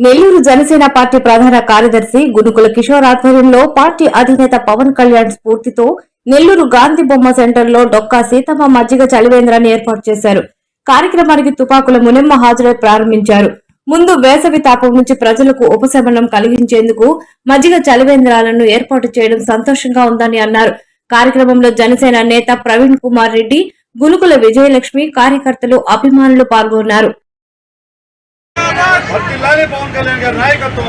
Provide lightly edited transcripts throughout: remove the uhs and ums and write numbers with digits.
Nellore Janasena party ప్రధాన కార్యదర్శి గునుకుల కిషోర్ ఆధ్వర్యంలో పార్టీ అధినేత పవన్ కళ్యాణ్ స్ఫూర్తితో నెల్లూరు గాంధీ బొమ్మ సెంటర్లో డొక్కా సీతమ్మ మజ్జిగ చలివేంద్రాన్ని ఏర్పాటు చేశారు. కార్యక్రమానికి తుపాకుల మునిమ్మ హాజరై ప్రారంభించారు. ముందు వేసవి తాపం నుంచి ప్రజలకు ఉపశమనం కలిగించేందుకు మజ్జిగ చలివేంద్రాలను ఏర్పాటు చేయడం సంతోషంగా ఉందని అన్నారు. కార్యక్రమంలో జనసేన నేత ప్రవీణ్ కుమార్ రెడ్డి, గునుకుల విజయలక్ష్మి, కార్యకర్తలు, అభిమానులు పాల్గొన్నారు. పవన్ కళ్యాణ్ గారి నాయకత్వం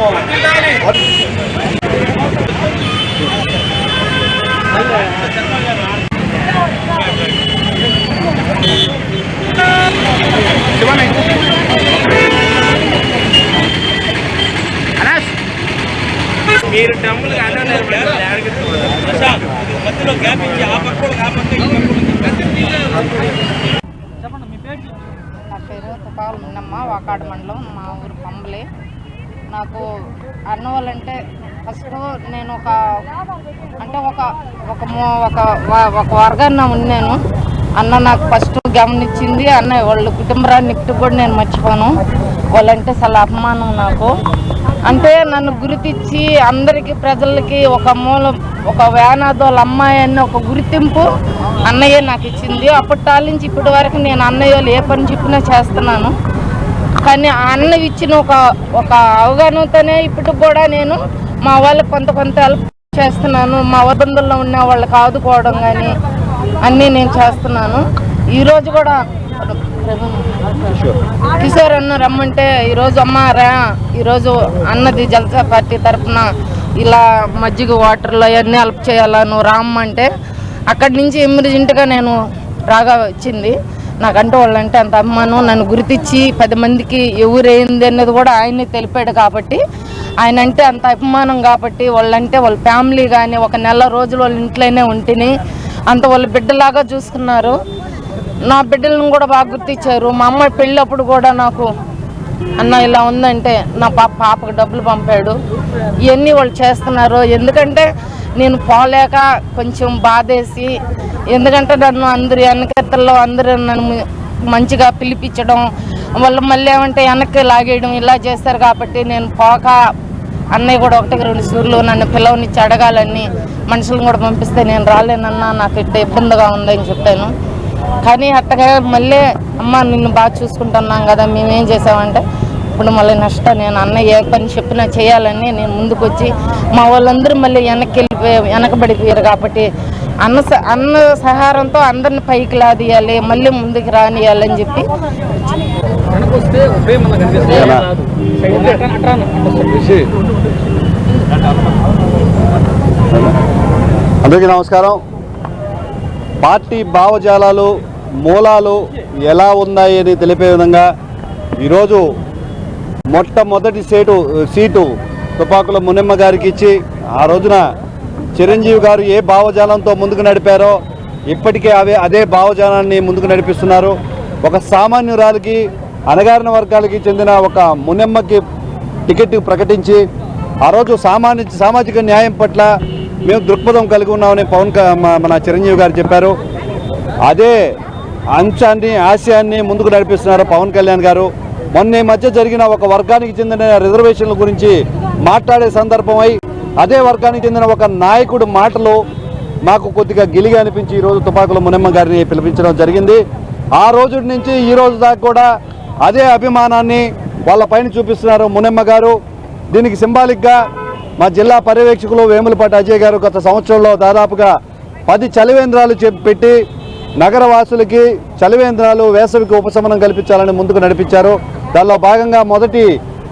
మీరు డమ్ములు మధ్యలో గ్యాప్ ఇచ్చి ఆ పక్కన కాకపోతే నా పేరు తుపాకుల మున్నమ్మ, వాకాడు మండలం, మా ఊరు పంబలే. నాకు అన్న వాళ్ళంటే ఫస్ట్ నేను ఒక వర్గాన్ని ఉన్నాను. అన్న నాకు ఫస్ట్ గమనించింది. అన్న వాళ్ళ కుటుంబరాన్ని కూడా నేను మర్చిపోను. వాళ్ళంటే చాలా అభిమానం నాకు. అంటే నన్ను గుర్తించి అందరికీ ప్రజలకి ఒక వేనాదోళ్ళ అమ్మాయి అన్న ఒక గుర్తింపు అన్నయ్య నాకు ఇచ్చింది. అప్పటి నుంచి ఇప్పటి వరకు నేను అన్నయ్య వాళ్ళు ఏ పని చెప్పినా చేస్తున్నాను. కానీ ఆ అన్న ఇచ్చిన ఒక అవగాహనతోనే ఇప్పటికి కూడా నేను మా వాళ్ళకి కొంత హెల్ప్ చేస్తున్నాను. మా బంధువుల్లో ఉన్న వాళ్ళకి ఆదుకోవడం కానీ అన్నీ నేను చేస్తున్నాను. ఈరోజు కూడా కిషోర్ అన్న రమ్మంటే ఈరోజు అమ్మ రా, ఈరోజు అన్నది జలసా పార్టీ తరఫున ఇలా మజ్జిగ వాటర్లో అవన్నీ హెల్ప్ చేయాలా, నువ్వు రామ్మంటే అక్కడి నుంచి ఎమర్జెంట్గా నేను రాగా వచ్చింది. నాకంటే వాళ్ళంటే అంత అభిమానం. నన్ను గుర్తించి 10 మందికి ఎవరేంది అన్నది కూడా ఆయనే తెలిపాడు. కాబట్టి ఆయన అంటే అంత అభిమానం. కాబట్టి వాళ్ళంటే వాళ్ళ ఫ్యామిలీ కానీ ఒక నెల రోజులు వాళ్ళ ఇంట్లోనే ఉంటేనే అంత వాళ్ళ బిడ్డలాగా చూసుకున్నారు. నా బిడ్డలను కూడా బాగా గుర్తించారు. మా అమ్మాయి పెళ్ళప్పుడు కూడా నాకు అన్న ఇలా ఉందంటే నా పాపకు డబ్బులు పంపాడు. ఇవన్నీ వాళ్ళు చేస్తున్నారు. ఎందుకంటే నేను పోలేక కొంచెం బాధేసి, ఎందుకంటే నన్ను అందరు వెనకత్తల్లో అందరూ నన్ను మంచిగా పిలిపించడం, వాళ్ళు మళ్ళీ ఏమంటే వెనక్కి లాగేయడం ఇలా చేస్తారు. కాబట్టి నేను పోక అన్నయ్య కూడా 1-2 సూర్లు నన్ను పిల్లవనిచ్చి అడగాలని మనుషులను కూడా పంపిస్తే నేను రాలేనన్నా, నాకు ఇట్ట ఇబ్బందిగా ఉందని చెప్పాను. కానీ అట్టగా మళ్ళీ అమ్మ నిన్ను బాగా చూసుకుంటున్నాం కదా, మేమేం చేసామంటే ఇప్పుడు మళ్ళీ నష్టం. నేను అన్నయ్య ఏ పని చెప్పినా చేయాలని నేను ముందుకు వచ్చి మా వాళ్ళందరూ మళ్ళీ వెనకబడిపోయారు. కాబట్టి అన్న సహారంతో అందరిని పైకి లాదియాలి, మళ్ళీ ముందుకు రానియాలని చెప్పి అందరికీ నమస్కారం. పార్టీ భావజాలాలు, మూలాలు ఎలా ఉన్నాయి అని తెలిపే విధంగా ఈరోజు మొట్టమొదటి సీటు తుపాకుల మునిమ్మ గారికి ఇచ్చి, ఆ రోజున చిరంజీవి గారు ఏ భావజాలంతో ముందుకు నడిపారో ఇప్పటికే అదే భావజాలాన్ని ముందుకు నడిపిస్తున్నారు. ఒక సామాన్యురాలకి, అణగారిన వర్గాలకి చెందిన ఒక మునిమ్మకి టికెట్ ప్రకటించి ఆ రోజు సామాజిక న్యాయం పట్ల మేము దృక్పథం కలిగి ఉన్నామని మన చిరంజీవి గారు చెప్పారు. అదే అంశాన్ని, ఆశయాన్ని ముందుకు నడిపిస్తున్నారు పవన్ కళ్యాణ్ గారు. మొన్న మధ్య జరిగిన ఒక వర్గానికి చెందిన రిజర్వేషన్ల గురించి మాట్లాడే సందర్భమై అదే వర్గానికి చెందిన ఒక నాయకుడు మాటలు మాకు కొద్దిగా గిలిగా అనిపించి ఈరోజు తుపాకుల మునిమ్మ గారిని పిలిపించడం జరిగింది. ఆ రోజు నుంచి ఈ రోజు దాకా కూడా అదే అభిమానాన్ని వాళ్ళ పైన చూపిస్తున్నారు మునిమ్మ గారు. దీనికి సింబాలిక్గా మా జిల్లా పర్యవేక్షకులు వేములపాటి అజయ్ గారు గత సంవత్సరంలో దాదాపుగా 10 చలివేంద్రాలు పెట్టి నగరవాసులకి చలివేంద్రాలు వేసవికి ఉపశమనం కల్పించాలని ముందుకు నడిపించారు. దానిలో భాగంగా మొదటి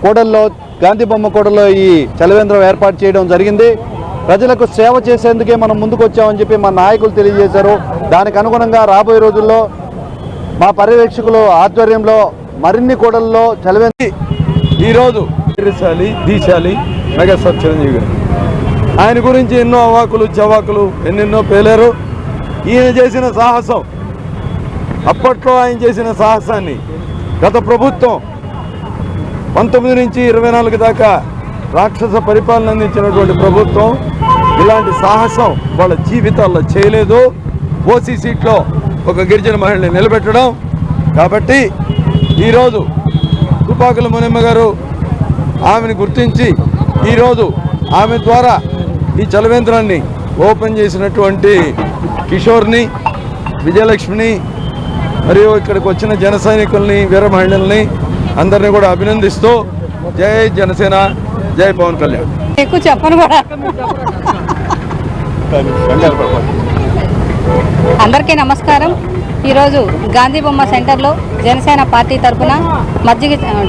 కూడల్లో, గాంధీ బొమ్మ కూడల్లో ఈ చలివేంద్రం ఏర్పాటు చేయడం జరిగింది. ప్రజలకు సేవ చేసేందుకే మనం ముందుకు వచ్చామని చెప్పి మా నాయకులు తెలియజేశారు. దానికి అనుగుణంగా రాబోయే రోజుల్లో మా పర్యవేక్షకులు ఆధ్వర్యంలో మరిన్ని కూడల్లో చలివేంద్రం ఈరోజు దీశాలి మెగాస్టార్ చిరంజీవి గారు, ఆయన గురించి ఎన్నో అవాకులు చవాకులు ఎన్నెన్నో పేలారు. ఈయన చేసిన సాహసం, అప్పట్లో ఆయన చేసిన సాహసాన్ని గత ప్రభుత్వం 19 నుంచి 24 దాకా రాక్షస పరిపాలన అందించినటువంటి ప్రభుత్వం ఇలాంటి సాహసం వాళ్ళ జీవితాల్లో చేయలేదు. ఓసీ సీట్లో ఒక గిరిజన మహిళని నిలబెట్టడం. కాబట్టి ఈరోజు తుపాకుల మునిమ్మ గారు ఆమెను గుర్తించి ఈరోజు ఆమె ద్వారా ఈ చలవేంద్రాన్ని ఓపెన్ చేసినటువంటి కిషోర్ని, విజయలక్ష్మిని మరియు ఇక్కడికి వచ్చిన జన సైనికుల్ని, వీర మహిళల్ని అందరినీ కూడా అభినందిస్తూ జై జనసేన, జై పవన్ కళ్యాణ్. ఎక్కువ చెప్పను కూడా. అందరికీ నమస్కారం. ఈరోజు గాంధీ బొమ్మ సెంటర్లో జనసేన పార్టీ తరఫున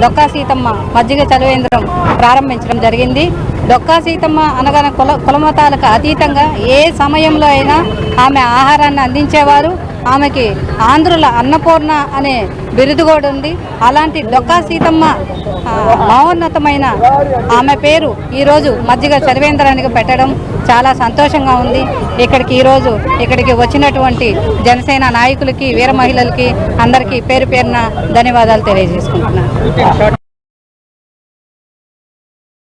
డొక్కా సీతమ్మ మజ్జిగ చలవేంద్రం ప్రారంభించడం జరిగింది. డొక్కా సీతమ్మ అనగా కులమతాలకు అతీతంగా ఏ సమయంలో అయినా ఆమె ఆహారాన్ని అందించేవారు. ఆమెకి ఆంధ్రుల అన్నపూర్ణ అనే బిరుదు కూడా ఉంది. అలాంటి డొక్కా సీతమ్మ మహోన్నతమైన ఆమె పేరు ఈరోజు మజ్జిగ చలవేంద్రానికి పెట్టడం చాలా సంతోషంగా ఉంది. ఇక్కడికి వచ్చినటువంటి జనసేన నాయకులకి, వీర మహిళలకి అందరికీ పేరు పేరున ధన్యవాదాలు తెలియజేసుకుంటున్నాను.